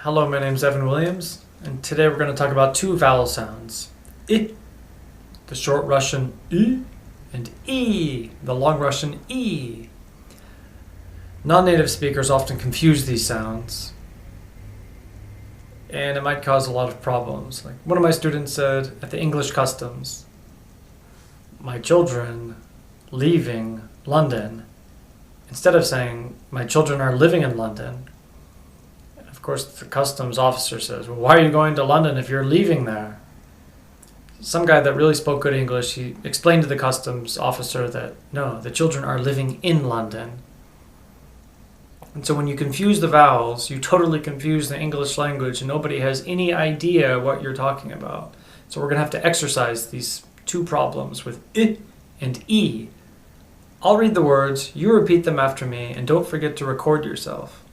Hello, my name is Evan Williams, and today we're going to talk about two vowel sounds. I, the short Russian I, and E, the long Russian E. Non-native speakers often confuse these sounds, and it might cause a lot of problems. Like one of my students said at the English customs, "My children leaving London," instead of saying, "My children are living in London." Of course, the customs officer says, "Well, why are you going to London if you're leaving there?" Some guy that really spoke good English, he explained to the customs officer that, no, the children are living in London. And so when you confuse the vowels, you totally confuse the English language and nobody has any idea what you're talking about. So we're going to have to exercise these two problems with I and E. I'll read the words, you repeat them after me, and don't forget to record yourself.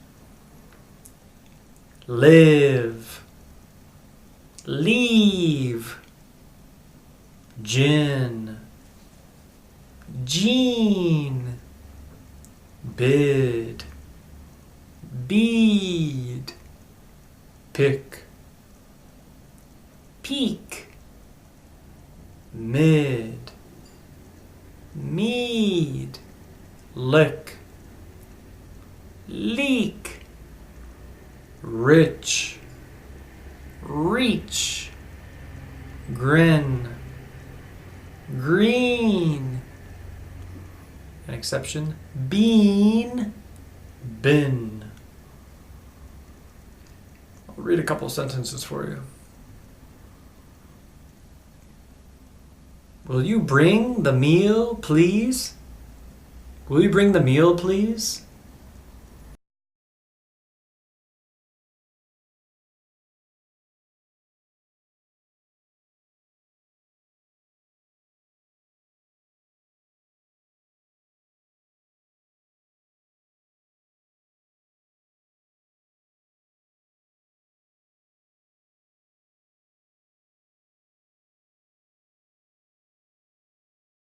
Live, leave, gin, gene, bid, bead, pick, peak, mid, mead, lick, leak, rich, reach, grin, green. An exception, bean, bin. I'll read a couple sentences for you. Will you bring the meal, please? Will you bring the meal, please?